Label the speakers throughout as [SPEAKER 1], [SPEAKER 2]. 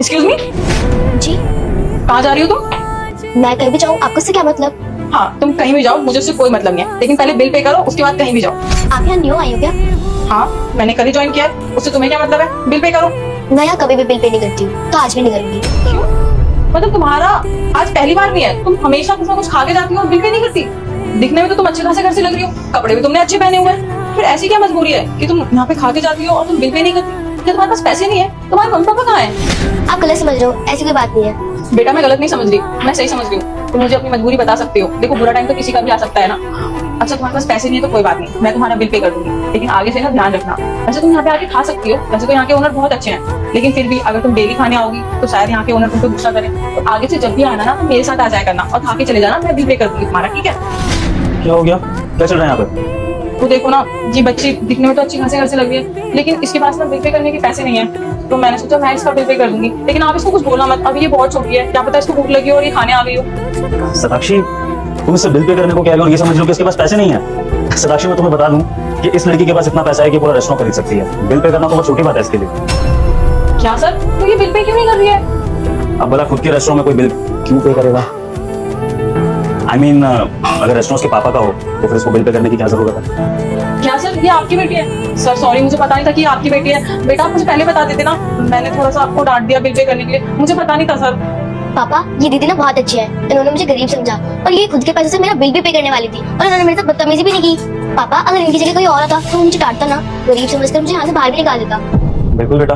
[SPEAKER 1] Excuse me,
[SPEAKER 2] जी,
[SPEAKER 1] कहाँ जा रही हो तुम?
[SPEAKER 2] मैं कहीं भी जाऊँ आपको उससे क्या मतलब?
[SPEAKER 1] हाँ, तुम कहीं भी जाओ, मुझे उससे कोई मतलब नहीं है, लेकिन पहले बिल पे करो, उसके बाद कहीं भी जाओ।
[SPEAKER 2] आप यहाँ न्यू आई हो क्या?
[SPEAKER 1] हाँ, मैंने कल ही ज्वाइन किया है, उससे तुम्हें क्या मतलब है? बिल पे करो।
[SPEAKER 2] मैं यहाँ कभी भी बिल पे नहीं करती हूँ, तो आज भी नहीं करूंगी।
[SPEAKER 1] क्यों? मतलब तुम्हारा आज पहली बार नहीं है, तुम हमेशा कुछ ना कुछ खा के जाती हो और बिल पे नहीं करती। दिखने में तो तुम अच्छे खासे घर से लग रही हो, कपड़े भी तुमने अच्छे पहने हुए हैं, फिर ऐसी क्या मजबूरी है कि तुम यहाँ पे खा के जाती हो और तुम बिल पे नहीं करती? क्या तुम्हारे पास पैसे नहीं है? तुम्हारे मम्मी पापा कहाँ है?
[SPEAKER 2] आप गलत समझ रहे हो, ऐसी कोई बात नहीं है।
[SPEAKER 1] बेटा, मैं गलत नहीं समझ रही, मैं सही समझ रही हूँ। तुम मुझे अपनी मजबूरी बता सकते हो, देखो बुरा टाइम तो किसी का भी आ सकता है ना। अच्छा, तुम्हारे पास पैसे नहीं है तो कोई बात नहीं, मैं तुम्हारा बिल पे कर दूंगी, लेकिन आगे से ना ध्यान रखना। वैसे तुम यहाँ पे आके खा सकती हो, वैसे तो यहाँ के ओनर बहुत अच्छे हैं, लेकिन फिर भी अगर तुम डेली खाने आओगी तो शायद यहाँ के ओनर तुमको गुस्सा करें। तो आगे से जब भी आना ना तो मेरे साथ आ जाया करना और खा के चले जाना, मैं बिल पे कर दूंगी तुम्हारा, ठीक है?
[SPEAKER 3] क्या हो गया? क्या चल रहा है यहाँ पे?
[SPEAKER 1] तो देखो ना जी, बच्ची दिखने में तो अच्छी खासी घर से लग रही है, लेकिन इसके पास ना बिल पे करने के पैसे नहीं है। तो मैंने सोचा मैं इसका बिल पे कर दूंगी, लेकिन आप इसको कुछ बोलना मत, अभी ये बहुत छोटी है, क्या पता इसको भूख लगी हो और ये खाने आ गई हो।
[SPEAKER 3] सताक्षी, तुम इससे बिल पे करने को कह रहे हो और ये समझ लो कि इसके पास पैसे नहीं है। सताक्षी, मैं तुम्हें बता दूं कि इस लड़की के पास इतना पैसा है कि पूरा रेस्टोरेंट खरीद सकती है। बिल पे करना तो बहुत छोटी बात है इसके लिए।
[SPEAKER 1] क्या सर, तो ये बिल पे क्यों नहीं कर रही है?
[SPEAKER 3] अब भला खुद के रेस्टोरेंट में कोई बिल क्यों पे करेगा? I mean, अगर रेस्टोरेंट के पापा का हो तो फिर इसको बिल पे करने की क्या जरूरत है?
[SPEAKER 1] क्या सर, ये आपकी बेटी है? सर सॉरी, मुझे पता नहीं था कि ये आपकी बेटी है। बेटा, आप मुझे पहले बता देते ना, मैंने थोड़ा सा आपको डांट दिया बिल पे करने के लिए, मुझे पता नहीं था सर।
[SPEAKER 2] पापा, ये दीदी ना बहुत अच्छी है, इन्होंने मुझे गरीब समझा और ये खुद के पैसे से मेरा बिल भी पे करने वाली थी और इन्होंने मेरे साथ बदतमीजी भी नहीं की। पापा, अगर इनकी जगह कोई और होता तो मुझे डांटता ना, गरीब समझकर मुझे यहाँ से बाहर भी निकाल देता।
[SPEAKER 3] बिल्कुल बेटा,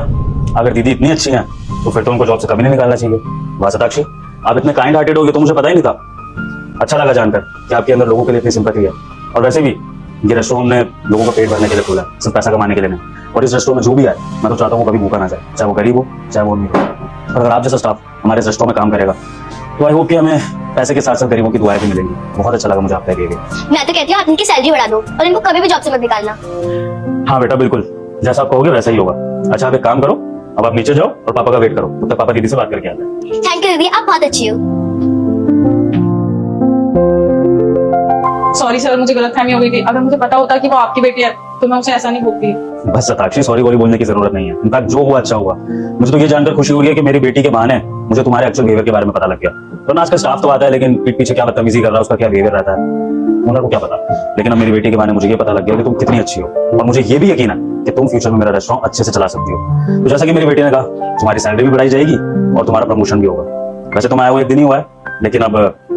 [SPEAKER 3] अगर दीदी इतनी अच्छी है तो फिर तो उनको जॉब से कभी नहीं निकालना चाहिए। वाह सताक्षी, आप इतने काइंड हार्टेड हो, ये तो मुझे पता ही नहीं था। अच्छा लगा जानकर कि आपके अंदर लोगों के लिए इतनी सिंपैथी है। और वैसे भी ये रेस्टोरेंट ने लोगों का पेट भरने के लिए खोला है, सिर्फ पैसा कमाने के लिए नहीं। और इस रेस्टोरेंट में जो भी आए, मैं तो चाहता हूँ कभी भूखा ना जाए, चाहे वो गरीब हो चाहे वो अमीर हो। और अगर आप जैसा स्टाफ हमारे इस रेस्टोरेंट में काम करेगा तो आई होप कि हमें पैसे के साथ साथ गरीबों की दुआएं भी मिलेंगी। बहुत अच्छा लगा मुझे आपका ये।
[SPEAKER 2] मैं तो कहती हूँ आप इनकी सैलरी बढ़ा दो और इनको कभी भी जॉब से मत निकालना।
[SPEAKER 3] हाँ बेटा, बिल्कुल जैसा आप कहोगे वैसा ही होगा। अच्छा, आप एक काम करो, अब आप नीचे जाओ और पापा का वेट करो, तब तक पापा दीदी से बात करके आते हैं।
[SPEAKER 2] थैंक यू दीदी, आप बहुत अच्छी हो।
[SPEAKER 1] सॉरी सर, मुझे गलतफहमी हो गई थी, अगर मुझे पता होता कि वो आपकी बेटी है तो मैं उसे ऐसा नहीं बोलती।
[SPEAKER 3] बस सताक्षी, सॉरी वॉरी बोलने की जरूरत नहीं है। इनफैक्ट जो हुआ अच्छा हुआ। मुझे तो ये जानकर खुशी हो रही है कि मेरी बेटी के बहाने मुझे तुम्हारे एक्चुअल बिहेवियर के बारे में पता लग गया। तो आज का स्टाफ तो आता है, लेकिन पीठ पीछे क्या बदतमीजी कर रहा है, उसका क्या बिहेवियर रहता है, ओनर को क्या पता। लेकिन अब मेरी बेटी के बारे में मुझे ये पता लग गया कि तुम कितनी अच्छी हो, और मुझे ये भी यकीन है कि तुम फ्यूचर में मेरा रेस्टोरेंट अच्छे से चला सकती हो। तो जैसा कि मेरी बेटी ने कहा, तुम्हारी सैलरी भी बढ़ाई जाएगी और तुम्हारा प्रमोशन भी होगा। वैसे तो मैं आया हुआ एक दिन ही हुआ है, लेकिन अब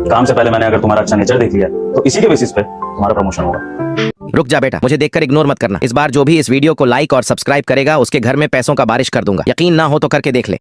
[SPEAKER 3] काम से पहले मैंने अगर तुम्हारा अच्छा नेचर देख लिया तो इसी के बेसिस पे तुम्हारा प्रमोशन होगा।
[SPEAKER 4] रुक जा बेटा, मुझे देखकर इग्नोर मत करना। इस बार जो भी इस वीडियो को लाइक और सब्सक्राइब करेगा उसके घर में पैसों का बारिश कर दूंगा। यकीन ना हो तो करके देख ले।